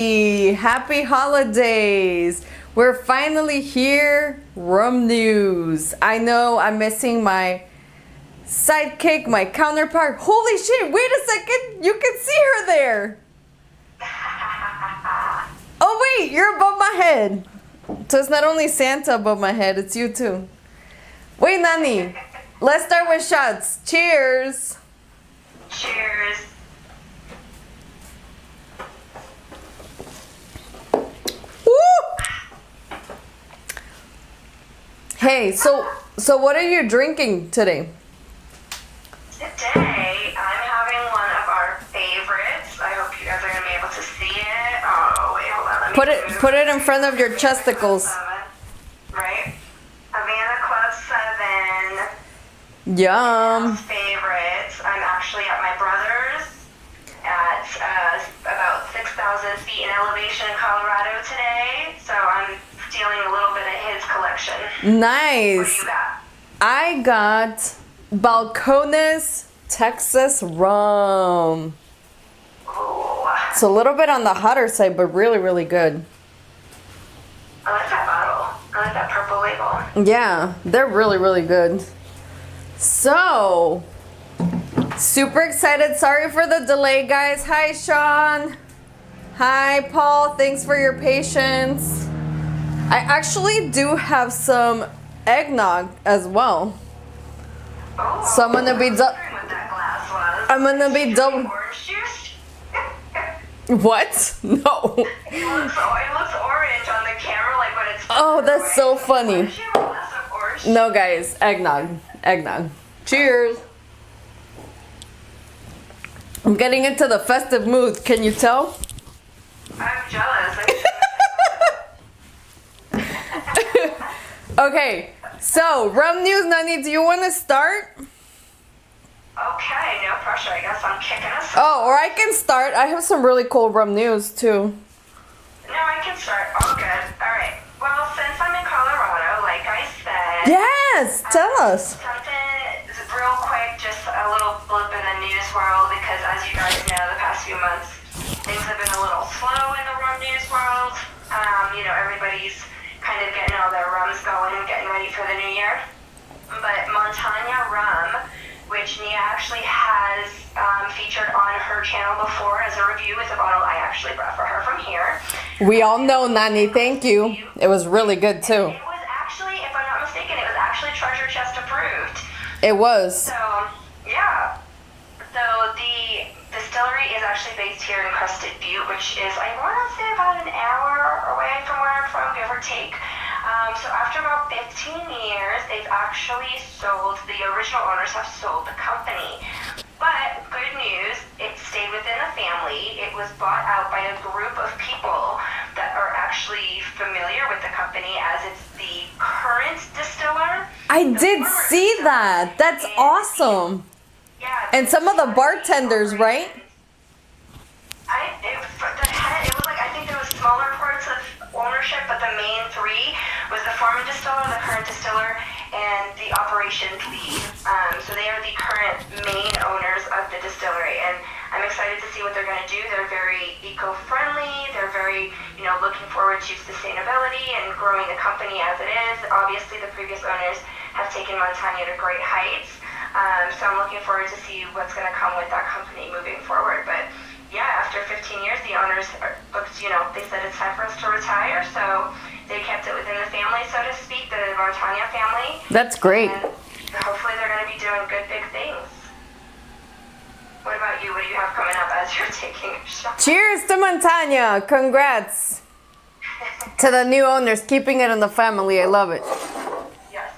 Happy holidays! We're finally here, Rum News. I know I'm missing my sidekick, my counterpart. Holy shit, wait a second, you can see her there. Oh wait, you're above my head. So it's not only Santa above my head, it's you too. Wait, Nani, let's start with shots. Cheers. Cheers. Hey, so what are you drinking today? Today, I'm having one of our favorites. I hope you guys are going to be able to see it. Oh, wait, hold on. Put it in front of your chesticles. Right? Havana Club 7. Yum. Favorites. I'm actually at my brother's at about 6,000 feet in elevation in Colorado today. So I'm stealing a little bit of his collection. Nice. What do you got? I got Balcones Texas rum. Ooh. It's a little bit on the hotter side, but really, really good. I like that bottle. I like that purple label. Yeah, they're really, really good. So, super excited. Sorry for the delay, guys. Hi, Sean. Hi, Paul. Thanks for your patience. I actually do have some eggnog as well. Oh, So I'm gonna be what that glass was. I'm gonna be double. Orange juice? What? No. It looks orange on the camera, like when it's. Oh, that's so funny. Why does she have a glass of orange? No, guys, eggnog. Eggnog. Cheers. I'm getting into the festive mood. Can you tell? I'm jealous. Okay, so rum news, Nani. Do you want to start? Okay, no pressure. I guess I'm kicking us. Oh, or I can start. I have some really cool rum news too. No, I can start. All good. All right. Well, since I'm in Colorado, like I said. Yes, tell us. Something real quick, just a little blip in the news world, because as you guys know, the past few months, things have been a little slow in the rum news world. Everybody's kind of getting all their rums going and getting ready for the new year. But Montana Rum, which Nia actually has featured on her channel before as a review, is a bottle I actually brought for her from here. We all know, Nani. Thank you. It was really good too. It was actually, if I'm not mistaken, it was actually Treasure Chest approved. It was. So, yeah. So the distillery is actually based here in Crested Butte, which is, I want to say, about an hour away from where I'm from, give or take. So after about 15 years, they've actually sold, the original owners have sold the company. But good news, it stayed within the family. It was bought out by a group of people that are actually familiar with the company, as it's the current distiller. I did see that. That's awesome. Yeah. And some of the bartenders, right? It was like, I think there was smaller parts of ownership, but the main three was the former distiller, the current distiller, and the operations lead. So they are the current main owners of the distillery, and I'm excited to see what they're going to do. They're very eco-friendly. They're very, looking forward to sustainability and growing the company as it is. Obviously, the previous owners have taken Montana to great heights. So I'm looking forward to see what's going to come with that company moving forward. But yeah, after 15 years, the owners looked, they said it's time for us to retire. So they kept it within the family, so to speak, the Montana family. That's great. And hopefully they're going to be doing good, big things. What about you? What do you have coming up as you're taking a shot? Cheers to Montana. Congrats to the new owners, keeping it in the family. I love it. Yes.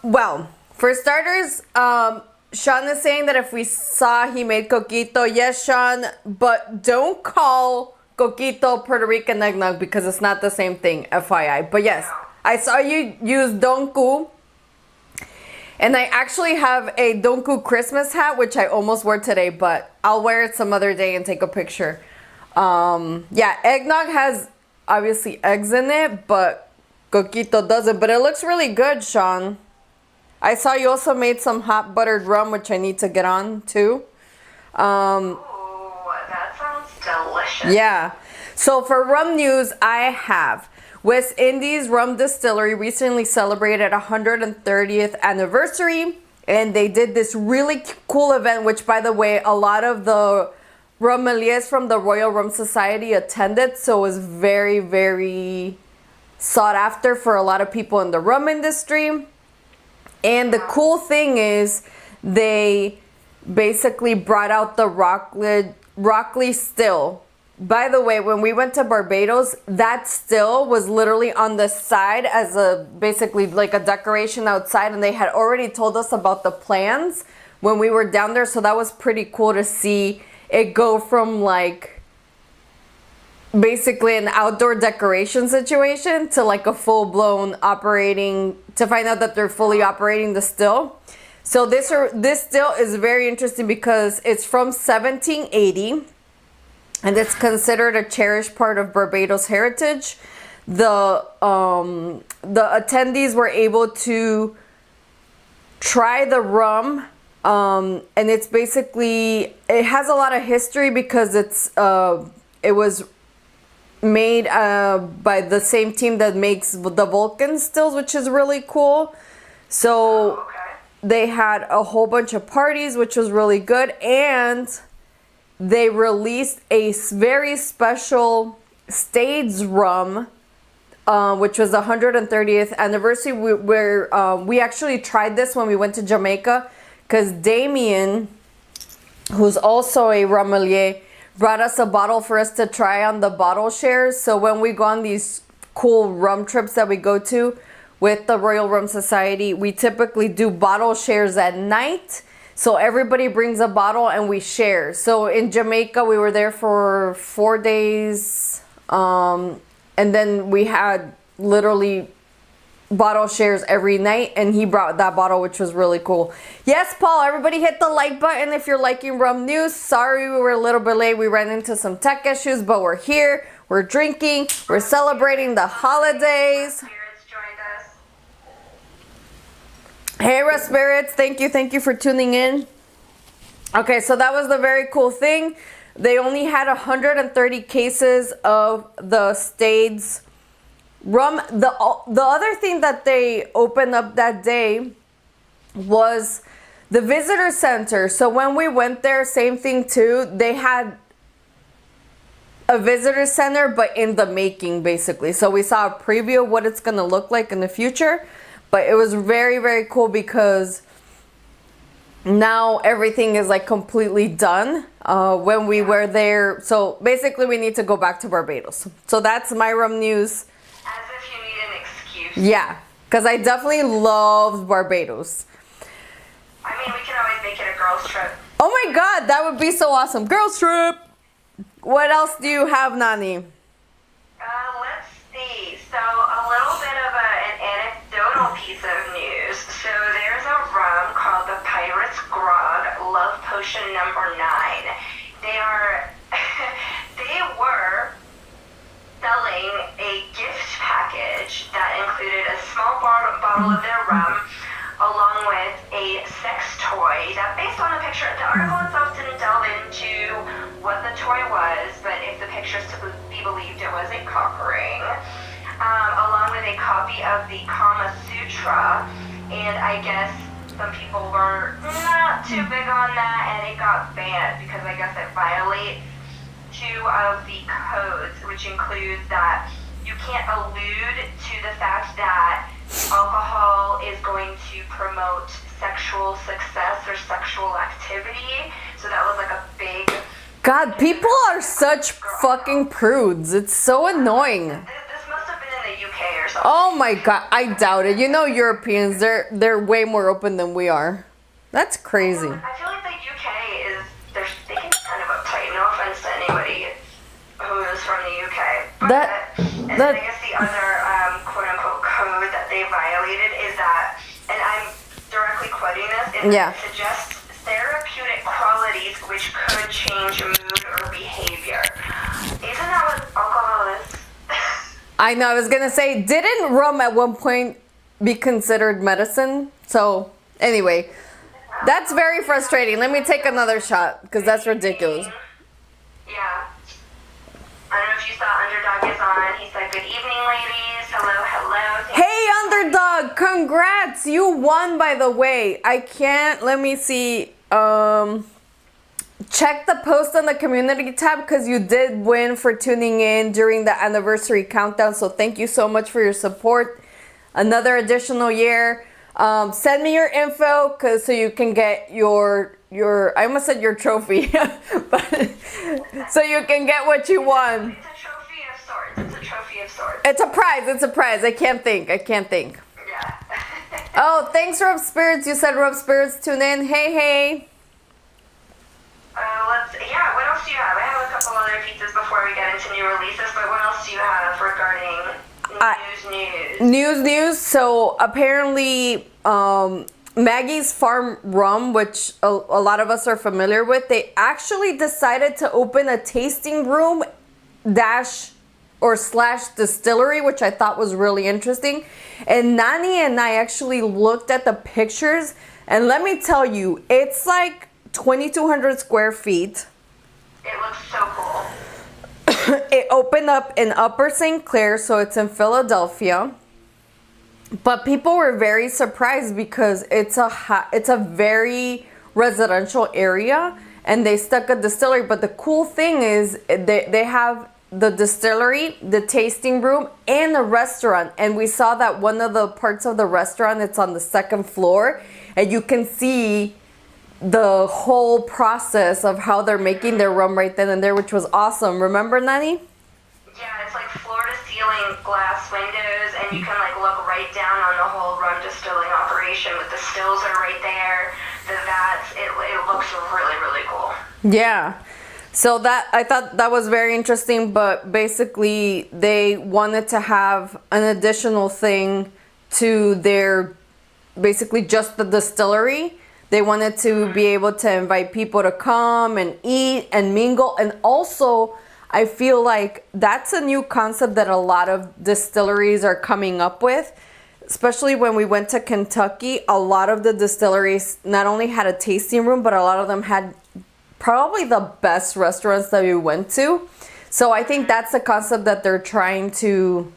Well, for starters, Sean is saying that if we saw he made coquito, yes, Sean, but don't call coquito Puerto Rican eggnog because it's not the same thing, FYI. But yes, I saw you use Donku, and I actually have a Donku Christmas hat, which I almost wore today, but I'll wear it some other day and take a picture. Yeah, eggnog has obviously eggs in it, but coquito doesn't. But it looks really good, Sean. I saw you also made some hot buttered rum, which I need to get on too. Ooh, that sounds delicious. Yeah. So for rum news, I have West Indies Rum Distillery recently celebrated 130th anniversary, and they did this really cool event, which, by the way, a lot of the rummeliers from the Royal Rum Society attended, so it was very, very sought after for a lot of people in the rum industry. And the cool thing is they basically brought out the Rockley still. By the way, when we went to Barbados, that still was literally on the side as a basically like a decoration outside, and they had already told us about the plans when we were down there, so that was pretty cool to see it go from like basically an outdoor decoration situation to like a full-blown operating, to find out that they're fully operating the still. So this still is very interesting because it's from 1780 and it's considered a cherished part of Barbados heritage. The attendees were able to try the rum, and it's basically, it has a lot of history because it was made by the same team that makes the Vulcan stills, which is really cool. So they had a whole bunch of parties, which was really good, and they released a very special Stades rum, which was the 130th anniversary, where we actually tried this when we went to Jamaica, because Damien, who's also a rummelier, brought us a bottle for us to try on the bottle shares. So when we go on these cool rum trips that we go to with the Royal Rum Society, we typically do bottle shares at night. So everybody brings a bottle and we share. So in Jamaica, we were there for 4 days. And then we had literally bottle shares every night, and he brought that bottle, which was really cool. Yes, Paul, everybody hit the like button if you're liking rum news. Sorry we were a little bit late. We ran into some tech issues, but we're here. We're drinking. We're celebrating the holidays. Hey, Russ Spirits, thank you for tuning in. Okay, so that was the very cool thing. They only had 130 cases of the Stades rum. The other thing that they opened up that day was the visitor center. So when we went there, same thing too. They had a visitor center, but in the making, basically. So we saw a preview of what it's going to look like in the future. But it was very, very cool because now everything is like completely done when we were there. So basically we need to go back to Barbados. So that's my rum news. As if you need an excuse. Yeah, because I definitely loved Barbados. I mean, we can always make it a girls' trip. Oh my God, that would be so awesome. Girls trip. What else do you have, Nani? Let's see. So a little bit of an anecdotal piece of news. So there's a rum called the Pirate's Grog Love Potion number 9. They were selling a gift package that included a small bottle of their rum along with a sex toy that, based on the picture, the article itself didn't delve into what the toy was, but if the picture's to be believed, it was a cock ring, along with a copy of the Kama Sutra. And I guess some people were not too big on that, and it got banned because I guess it violates 2 of the codes, which includes that you can't allude to the fact that alcohol is going to promote sexual success or sexual activity. So that was like a big... God, people are such fucking prudes. It's so annoying. This must have been in the UK or something. Oh my God, I doubt it. You know, Europeans, they're way more open than we are. That's crazy. I feel like the UK is, they can be kind of uptight. No offense to anybody who is from the UK. But I guess the other quote-unquote code that they violated is that, and I'm directly quoting this, it suggests therapeutic qualities which could change mood or behavior. Isn't that what alcohol is? I know, I was gonna say, didn't rum at one point be considered medicine? So, anyway, that's very frustrating. Let me take another shot, because that's ridiculous. Yeah. I don't know if you saw Underdog is on. He said, good evening, ladies. Hello, hello. Hey, Underdog, congrats. You won, by the way. I can't, let me see. Check the post on the community tab because you did win for tuning in during the anniversary countdown. So thank you so much for your support. Another additional year. Send me your info so you can get your I almost said your trophy, but so you can get what you won. It's a trophy of sorts. It's a trophy of sorts. It's a prize. It's a prize. I can't think. Yeah. Oh, thanks, Rub Spirits. You said Rub Spirits tune in. Hey. What else do you have? I have a couple other pizzas before we get into new releases, but what else do you have regarding news? So apparently, Maggie's Farm Rum, which a lot of us are familiar with, they actually decided to open a tasting room / distillery, which I thought was really interesting. And Nani and I actually looked at the pictures, and let me tell you, it's like 2,200 square feet. It looks so cool. It opened up in Upper St. Clair, so it's in Philadelphia. But people were very surprised because it's a very residential area, and they stuck a distillery. But the cool thing is they have the distillery, the tasting room, and a restaurant. And we saw that one of the parts of the restaurant, it's on the second floor, and you can see the whole process of how they're making their rum right then and there, which was awesome. Remember, Nani? Yeah, it's like floor-to-ceiling glass windows, and you can like look right down on the whole rum distilling operation with the stills are right there, the vats. It looks really, really cool. Yeah. So I thought that was very interesting, but basically they wanted to have an additional thing to their, basically just the distillery. They wanted to be able to invite people to come and eat and mingle. And also, I feel like that's a new concept that a lot of distilleries are coming up with. Especially when we went to Kentucky, a lot of the distilleries not only had a tasting room, but a lot of them had probably the best restaurants that we went to. So I think that's the concept that they're trying to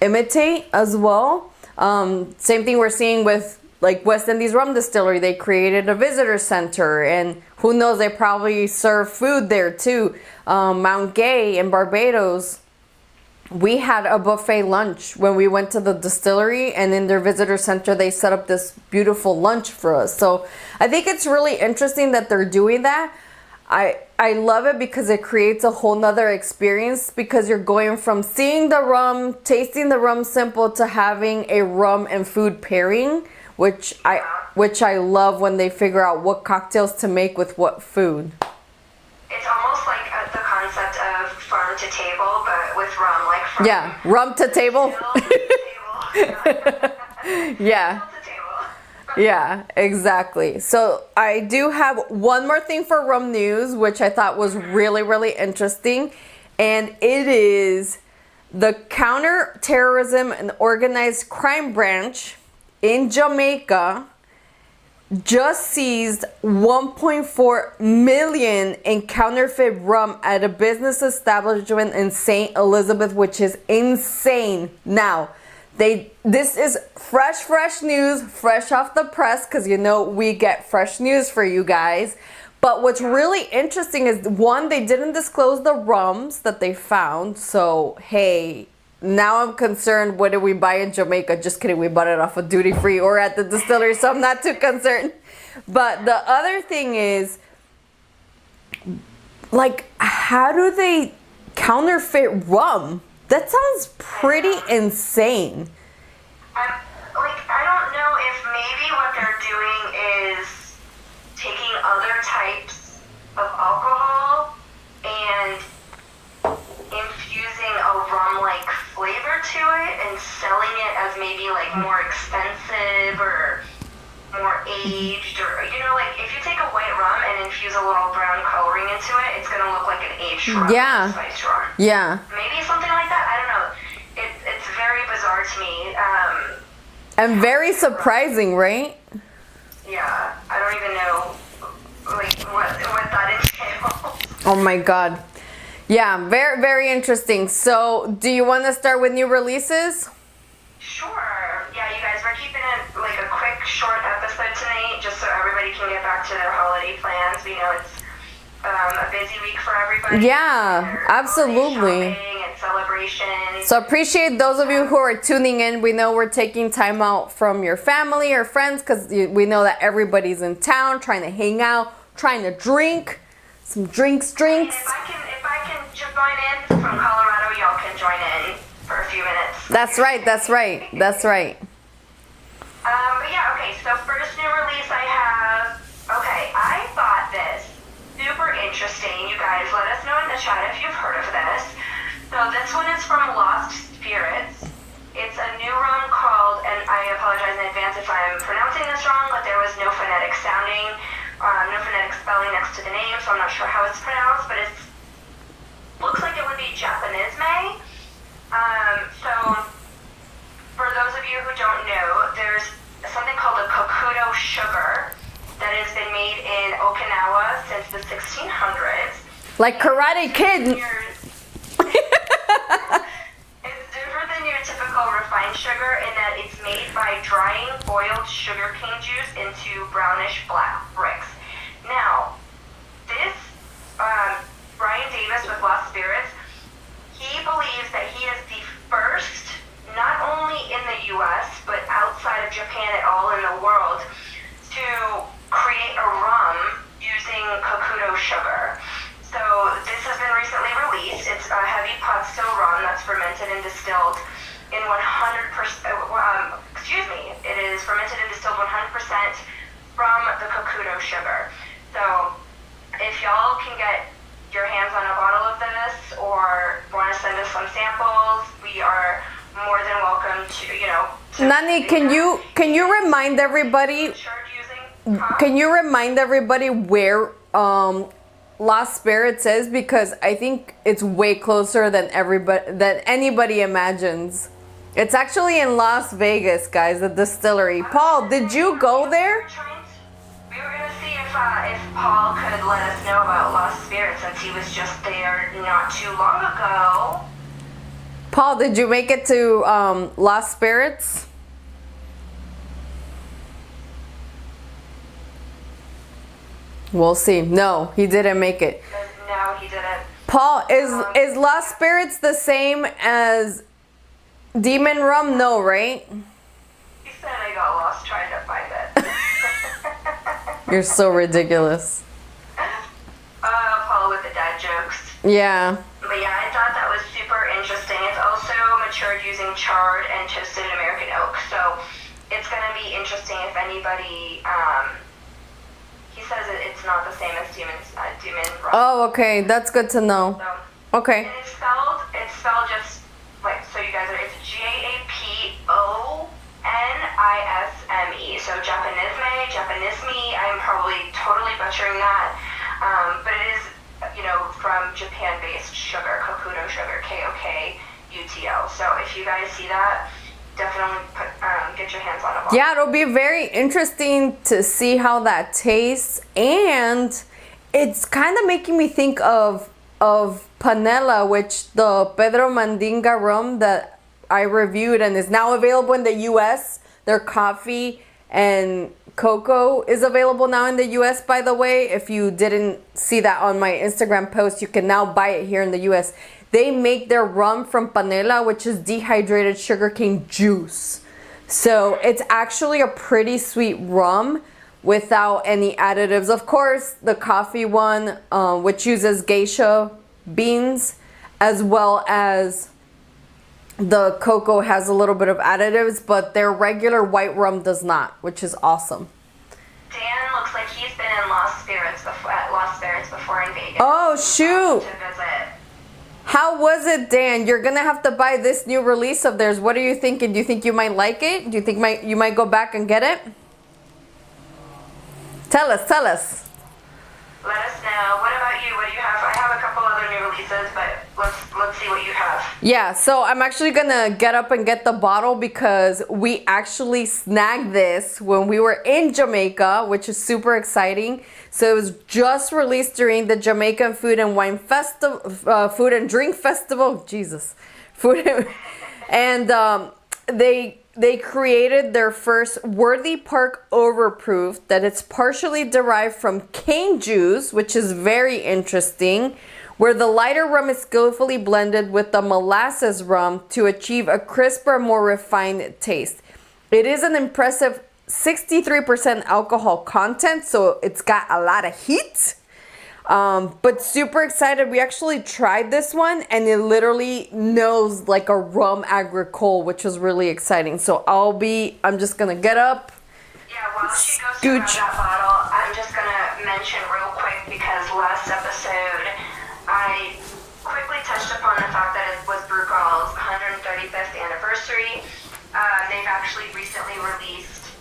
imitate as well. Same thing we're seeing with like West Indies Rum Distillery. They created a visitor center, and who knows, they probably serve food there too. Mount Gay in Barbados, we had a buffet lunch when we went to the distillery, and in their visitor center they set up this beautiful lunch for us. So I think it's really interesting that they're doing that. I love it because it creates a whole nother experience, because you're going from seeing the rum, tasting the rum simple, to having a rum and food pairing, which I love when they figure out what cocktails to make with what food. It's almost like the concept of farm to table, but with rum, like from rum to table. Yeah. Yeah, exactly. So I do have one more thing for rum news, which I thought was really, really interesting. And it is the Counterterrorism and Organized Crime Branch in Jamaica just seized 1.4 million in counterfeit rum at a business establishment in St. Elizabeth, which is insane. Now, this is fresh news, fresh off the press, because you know we get fresh news for you guys. But what's really interesting is, one, they didn't disclose the rums that they found. So, hey, now I'm concerned, what did we buy in Jamaica? Just kidding, we bought it off of duty free or at the distillery, so I'm not too concerned. But the other thing is, like, how do they counterfeit rum? That sounds pretty insane. I don't know if maybe what they're doing is taking other types of alcohol and infusing a rum-like flavor to it and selling it as maybe like more expensive or more aged, or like if you take a white rum and infuse a little brown coloring into it, it's gonna look like an aged rum, spiced rum. Yeah. Maybe something like that. I don't know. It's very bizarre to me. And very surprising, right? Yeah, I don't even know like what that entails. Oh my God. Yeah, very, very interesting. So, do you want to start with new releases? Sure. Yeah, you guys, we're keeping it like a quick, short episode tonight, just so everybody can get back to their holiday plans. We know it's a busy week for everybody. Yeah, Their absolutely. holiday shopping and celebrations. So appreciate those of you who are tuning in. We know we're taking time out from your family or friends because we know that everybody's in town trying to hang out, trying to drink some drinks. And if I can join in from Colorado, y'all can join in for a few minutes. That's right. But yeah, okay, so first new release I have, okay, I thought this super interesting. You guys, let us know in the chat if you've heard of this. So this one is from Lost Spirits. It's a new rum called, and I apologize in advance if I'm pronouncing this wrong, but there was no phonetic sounding, no phonetic spelling next to the name, so I'm not sure how it's pronounced, but it looks like it would be Japanese May. So for those of you who don't know, there's something called a kokudo sugar that has been made in Okinawa since the 1600s. Like Karate Kid. It's different than your typical refined sugar in that it's made by drying boiled sugarcane juice into brownish black bricks. Now, this Brian Davis with Lost Spirits, he believes that he is the first, not only in the U.S., but outside of Japan at all in the world, to create a rum using kokudo sugar. So this has been recently released. It's a heavy pot still rum that's fermented and distilled in 100%, it is fermented and distilled 100% from the kokudo sugar. So if y'all can get your hands on a bottle of this or want to send us some samples, we are more than welcome to, Nani, can you remind everybody? Can you remind everybody where Lost Spirits is, because I think it's way closer than anybody imagines. It's actually in Las Vegas, guys, the distillery. Paul, did you go there? We were gonna see if Paul could let us know about Lost Spirits since he was just there not too long ago. Paul, did you make it to Lost Spirits? We'll see. No, he didn't make it. No, he didn't. Paul, is Lost Spirits the same as Demon Rum? No, right? He said I got lost trying to find it. You're so ridiculous. Paul with the dad jokes. Yeah. But yeah, I thought that was super interesting. It's also matured using charred and toasted American oak. So it's going to be interesting if anybody... he says it's not the same as Demon Rum. Oh, okay. That's good to know. So, okay. and it's spelled just like, so you guys it's Japonisme. So Japanisme. I'm probably totally butchering that. But it is, from Japan-based sugar, kokudo sugar, KOKUTO. So if you guys see that, definitely get your hands on it. Yeah, it'll be very interesting to see how that tastes, and it's kind of making me think of Panela, which the Pedro Mandinga rum that I reviewed and is now available in the U.S. Their coffee and cocoa is available now in the U.S., by the way. If you didn't see that on my Instagram post, you can now buy it here in the U.S. They make their rum from panela, which is dehydrated sugarcane juice. So it's actually a pretty sweet rum without any additives. Of course, the coffee one, which uses geisha beans, as well as the cocoa has a little bit of additives, but their regular white rum does not, which is awesome. Dan looks like he's been in Lost Spirits before in Vegas. Oh, shoot. To visit. How was it, Dan? You're gonna have to buy this new release of theirs. What are you thinking? Do you think you might like it? Do you think you might go back and get it? Tell us. Let us know. What about you? What do you have? I have a couple other new releases, but let's see what you have. Yeah, so I'm actually gonna get up and get the bottle because we actually snagged this when we were in Jamaica, which is super exciting. So it was just released during the Jamaican Food and Wine Festival, Food and Drink Festival. Jesus, and they created their first Worthy Park Overproof that it's partially derived from cane juice, which is very interesting, where the lighter rum is skillfully blended with the molasses rum to achieve a crisper, more refined taste. It is an impressive 63% alcohol content, so it's got a lot of heat. But super excited. We actually tried this one and it literally knows like a rum agricole, which was really exciting. So I'm just gonna get up. Yeah, while she goes to grab that bottle, I'm just gonna mention real quick because last episode I quickly touched upon the fact that it was Brugal's 135th anniversary. They've actually recently released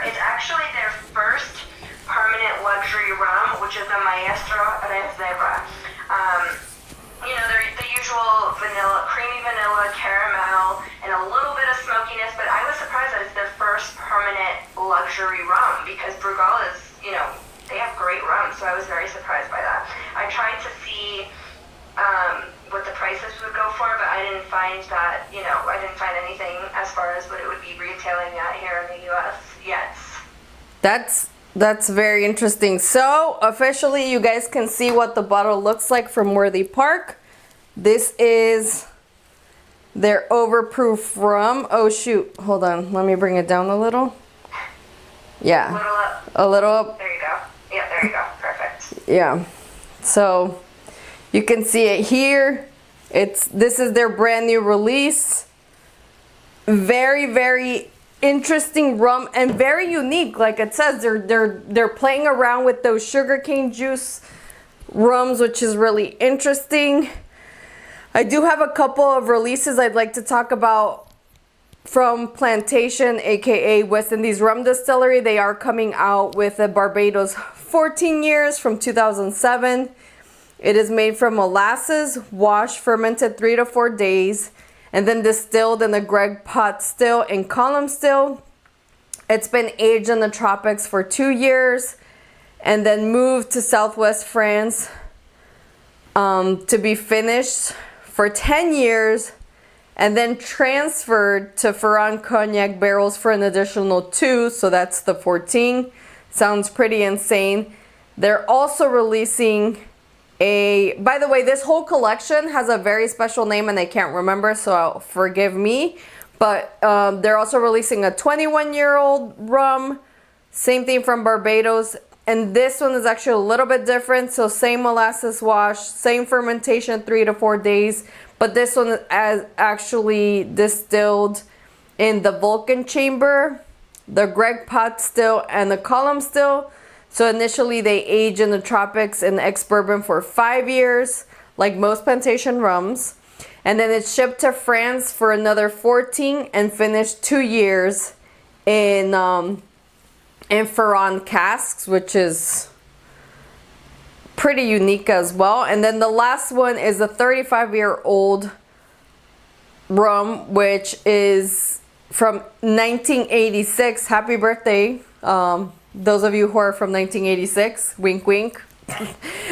it's actually their first permanent luxury rum, which is the Maestro Reserva. You know, they're the usual vanilla, creamy vanilla, caramel, and a little bit of smokiness, but I was surprised that it's their first permanent luxury rum because Brugal is, you know, they have great rum, so I was very surprised by that. I tried to see what the prices would go for, but I didn't find that, you know, I didn't find anything as far as what it would be retailing at here in the U.S. yet. That's very interesting. So officially you guys can see what the bottle looks like from Worthy Park. This is their overproof rum. Oh shoot, hold on, let me bring it down a little. Yeah, A little up. a little up. There you go. Yeah, there you go. Perfect. Yeah, so you can see it here. This is their brand new release. Very interesting rum and very unique. Like it says, they're playing around with those sugarcane juice rums, which is really interesting. I do have a couple of releases I'd like to talk about from Plantation, aka West Indies Rum Distillery. They are coming out with a Barbados 14 years from 2007. It is made from molasses, washed, fermented 3 to 4 days, and then distilled in the Greg pot still and column still. It's been aged in the tropics for 2 years and then moved to Southwest France to be finished for 10 years and then transferred to Ferran cognac barrels for an additional 2, so that's the 14. Sounds pretty insane. They're also releasing by the way, this whole collection has a very special name and I can't remember, so forgive me. But they're also releasing a 21-year-old rum, same thing from Barbados. And this one is actually a little bit different. So same molasses wash, same fermentation, 3 to 4 days. But this one is actually distilled in the Vulcan chamber, the Greg pot still, and the column still. So initially they age in the tropics in ex-bourbon for 5 years, like most plantation rums. And then it's shipped to France for another 14 and finished 2 years in Ferran casks, which is pretty unique as well. And then the last one is a 35-year-old rum, which is from 1986. Happy birthday. Those of you who are from 1986, wink wink. The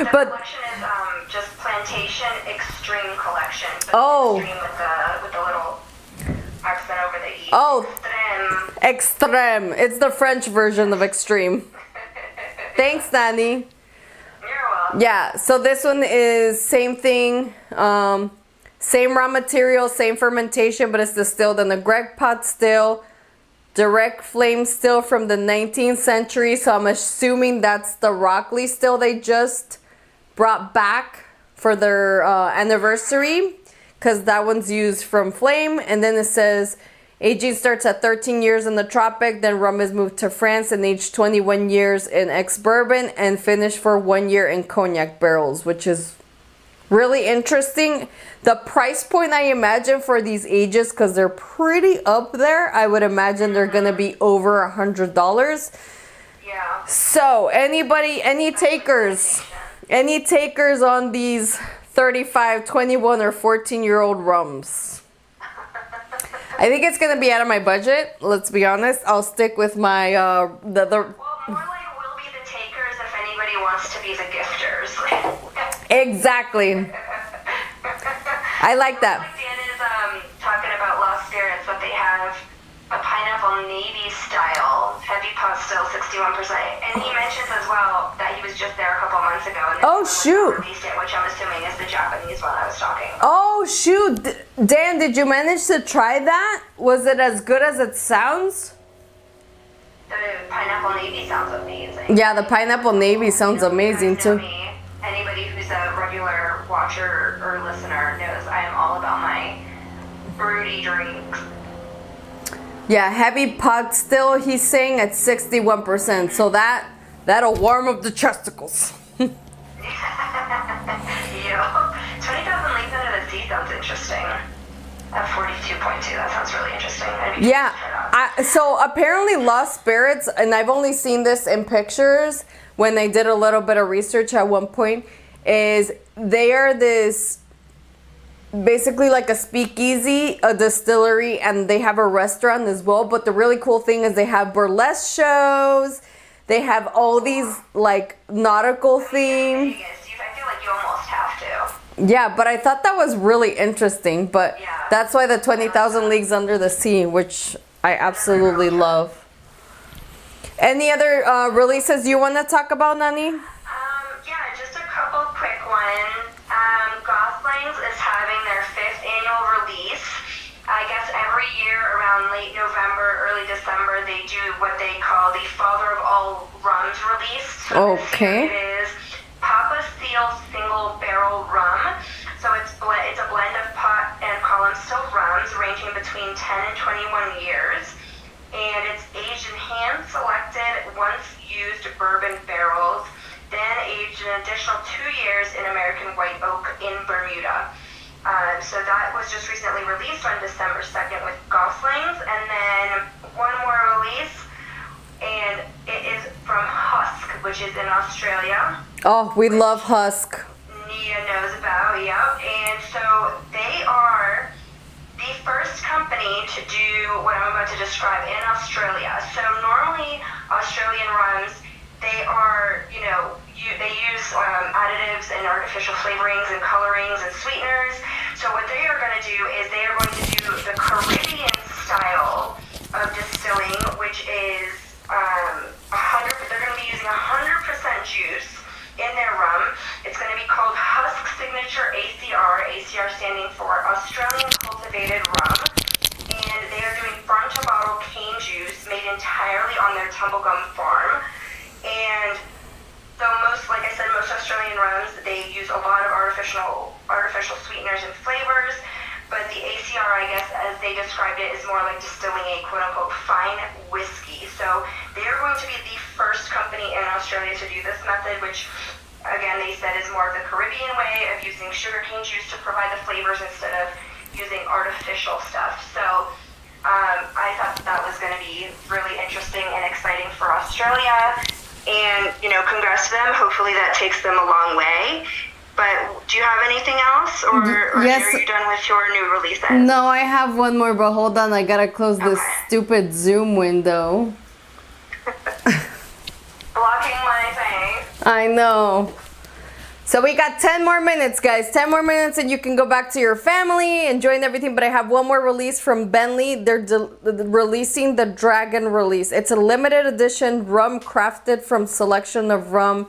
But collection is just Plantation Extreme Collection. So Oh. Extreme with the little accent over the E. Oh. Extreme. Extreme. It's the French version of extreme. Thanks, Nani. You're welcome. Yeah, so this one is same thing. Same raw material, same fermentation, but it's distilled in the Greg pot still. Direct flame still from the 19th century, so I'm assuming that's the Rockley still they just brought back for their anniversary, because that one's used from flame. And then it says aging starts at 13 years in the tropic, then rum is moved to France and aged 21 years in ex-bourbon and finished for 1 year in cognac barrels, which is really interesting. The price point I imagine for these ages, because they're pretty up there, I would imagine they're gonna be over $100. Yeah. So anybody, any takers on these 35, 21, or 14-year-old rums. I think it's gonna be out of my budget. Let's be honest. I'll stick with my Well, more like we'll be the takers if anybody wants to be the gifters. Exactly. I like that. Like Dan is talking about Lost Spirits, but they have a pineapple navy style heavy pot still 61%. And he mentions as well that he was just there a couple months ago. And Oh, shoot. Released it, which I'm assuming is the Japanese one I was talking about. Oh shoot, Dan, did you manage to try that? Was it as good as it sounds? The pineapple navy sounds amazing. Yeah, the pineapple navy sounds amazing You guys know too. me. Anybody who's a regular watcher or listener knows I am all about my fruity drinks. Yeah, heavy pot still, he's saying at 61%. So that'll warm up the chesticles. Yo, 20,000 Leagues Under the Sea sounds interesting. At 42.2, that sounds really interesting. Yeah, so apparently Lost Spirits, and I've only seen this in pictures when they did a little bit of research at one point, is they are this basically like a speakeasy, a distillery, and they have a restaurant as well. But the really cool thing is they have burlesque shows, they have all these like nautical themes. I feel like you almost have to. Yeah, but I thought that was really interesting. But Yeah. that's why the 20,000 Leagues Under the Sea, which I absolutely love. Any other releases you want to talk about, Nani? Yeah, just a couple quick ones. Goslings is having their 5th annual release. I guess every year around late November, early December, they do what they call the Father of All Rums release. So Okay. This year it is Papa Seal Single Barrel Rum. So it's a blend of pot and column still rums ranging between 10 and 21 years. And it's aged in hand-selected, once-used bourbon barrels, then aged an additional 2 years in American white oak in Bermuda. So that was just recently released on December 2nd with Goslings. And then one more release, and it is from Husk, which is in Australia. Oh, we love Husk. Nia knows about, yep. And so they are the first company to do what I'm about to describe in Australia. So normally Australian rums, they are, they use additives and artificial flavorings and colorings and sweeteners. So what they are going to do is they are going to do the Caribbean style of distilling, which is 100. They're going to be using 100% juice in their rum. It's going to be called Husk Signature ACR. ACR standing for Australian Cultivated Rum. And they are doing farm-to-bottle cane juice made entirely on their Tumblegum farm. And so like I said, most Australian rums, they use a lot of artificial sweeteners and flavors. But the ACR, I guess, as they described it, is more like distilling a quote-unquote fine whiskey. So they are going to be the first company in Australia to do this method, which, again, they said is more of the Caribbean way of using sugarcane juice to provide the flavors instead of using artificial stuff. So I thought that was going to be really interesting and exciting for Australia. And, congrats to them. Hopefully that takes them a long way. But do you have anything else? Or yes. are you done with your new releases? No, I have one more, but hold on. I gotta close this stupid Zoom window. Blocking my thing. I know. So we got 10 more minutes, guys. 10 more minutes and you can go back to your family, enjoying everything. But I have one more release from Bentley. They're releasing the Dragon release. It's a limited edition rum crafted from selection of rum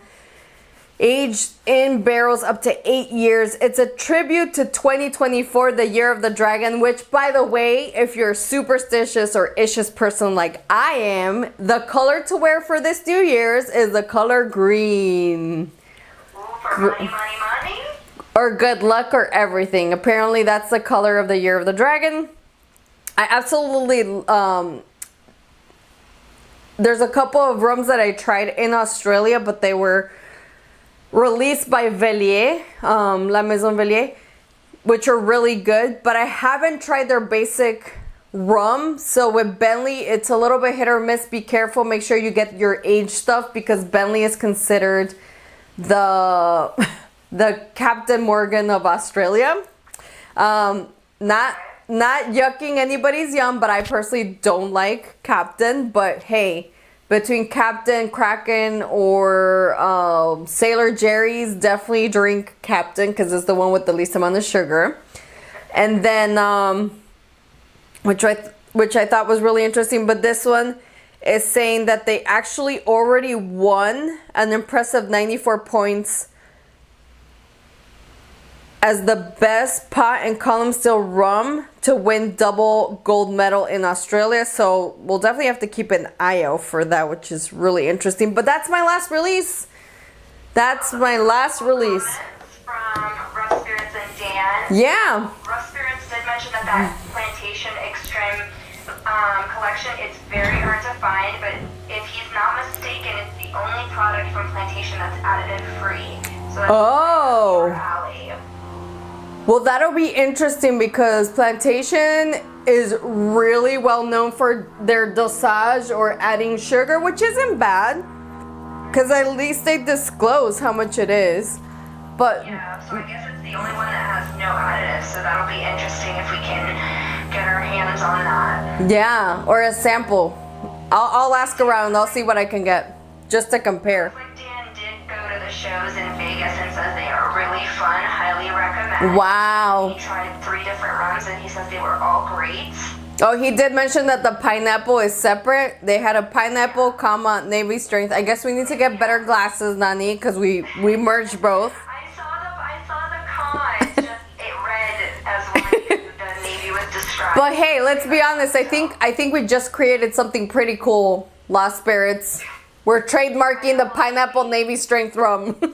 aged in barrels up to 8 years. It's a tribute to 2024, the year of the dragon, which, by the way, if you're a superstitious or ishous person like I am, the color to wear for this New Year's is the color green. For money. Or good luck or everything. Apparently that's the color of the year of the dragon. I absolutely there's a couple of rums that I tried in Australia, but they were released by Vellier, La Maison Vellier, which are really good, but I haven't tried their basic rum. So with Bentley, it's a little bit hit or miss. Be careful, make sure you get your aged stuff, because Bentley is considered the the Captain Morgan of Australia. Not yucking anybody's yum, but I personally don't like Captain. But hey, between Captain, Kraken, or Sailor Jerry's, definitely drink Captain because it's the one with the least amount of sugar. And then, which I thought was really interesting, but this one is saying that they actually already won an impressive 94 points as the best pot and column still rum to win double gold medal in Australia. So we'll definitely have to keep an eye out for that, which is really interesting. But that's my last release. That's my last release. From Rough Spirits and Dan. Yeah. Rough Spirits did mention that Plantation Extreme collection, it's very hard to find, but if he's not mistaken, it's the only product from Plantation that's additive free. So that's your alley. Well, that'll be interesting because Plantation is really well known for their dosage or adding sugar, which isn't bad because at least they disclose how much it is. But yeah, so I guess it's the only one that has no additives, so that'll be interesting if we can get our hands on that. Yeah, or a sample. I'll ask around. I'll see what I can get just to compare. Like Dan did go to the shows in Vegas and says they are really fun. Highly recommend. Wow. He tried 3 different rums and he says they were all great. Oh, he did mention that the pineapple is separate. They had a pineapple, comma, Navy strength. I guess we need to get better glasses, Nani, because we merged both. I saw the comma. It's just it read as what the Navy was described. But hey, let's be honest. I think we just created something pretty cool. Lost Spirits. We're trademarking the pineapple Navy strength rum. Yes.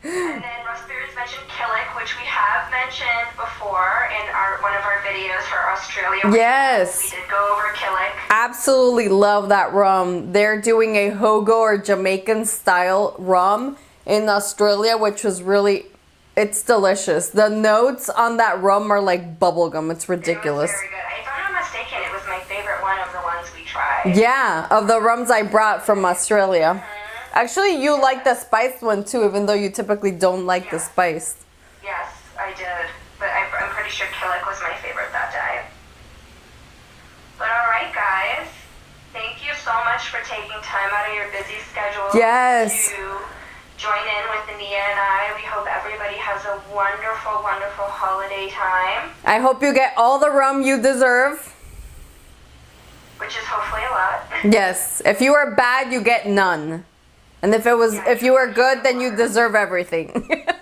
And then Rough Spirits mentioned Killick, which we have mentioned before in one of our videos for Australia. Yes. We did go over Killick. Absolutely love that rum. They're doing a Hogo or Jamaican style rum in Australia, which was really, it's delicious. The notes on that rum are like bubblegum. It's ridiculous. It was very good. If I'm not mistaken, it was my favorite one of the ones we tried. Yeah, of the rums I brought from Australia. Actually, you like the spiced one too, even though you typically don't like the spiced. Yes, I did. But I'm pretty sure Killick was my favorite that day. But alright, guys. Thank you so much for taking time out of your busy schedule Yes. to join in with Nia and I. We hope everybody has a wonderful, wonderful holiday time. I hope you get all the rum you deserve. Which is hopefully a lot. Yes. If you are bad, you get none. And if you are good, then you deserve everything. You get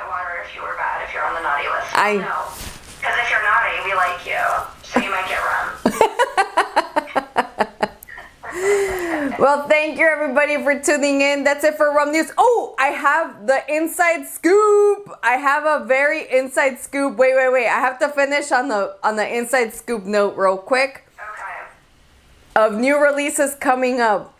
water if you were bad, if you're on the naughty list. I Because if you're naughty, we like you. So you might get rum. Well, thank you everybody for tuning in. That's it for Rum News. Oh, I have the inside scoop. I have a very inside scoop. Wait. I have to finish on the inside scoop note real quick. Okay. Of new releases coming up.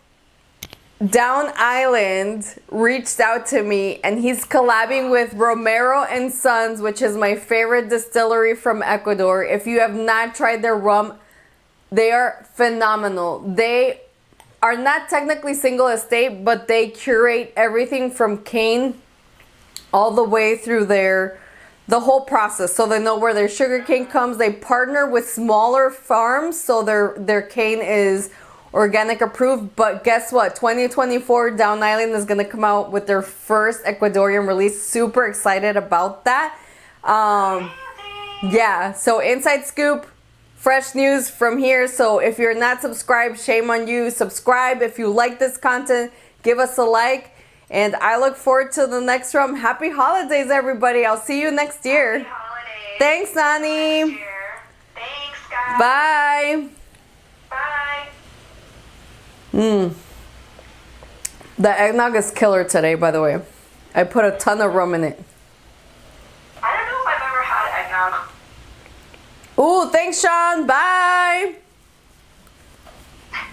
Down Island reached out to me and he's collabing with Romero and Sons, which is my favorite distillery from Ecuador. If you have not tried their rum, they are phenomenal. They are not technically single estate, but they curate everything from cane all the way through the whole process. So they know where their sugar cane comes. They partner with smaller farms, so their cane is organic approved. But guess what? 2024 Down Island is gonna come out with their first Ecuadorian release. Super excited about that. Yeah, so inside scoop, fresh news from here. So if you're not subscribed, shame on you. Subscribe. If you like this content, give us a like. And I look forward to the next rum. Happy holidays, everybody. I'll see you next year. Happy holidays. Thanks, Nani. Next year. Thanks, guys. Bye. Bye. The eggnog is killer today, by the way. I put a ton of rum in it. I don't know if I've ever had eggnog. Ooh, thanks, Sean. Bye.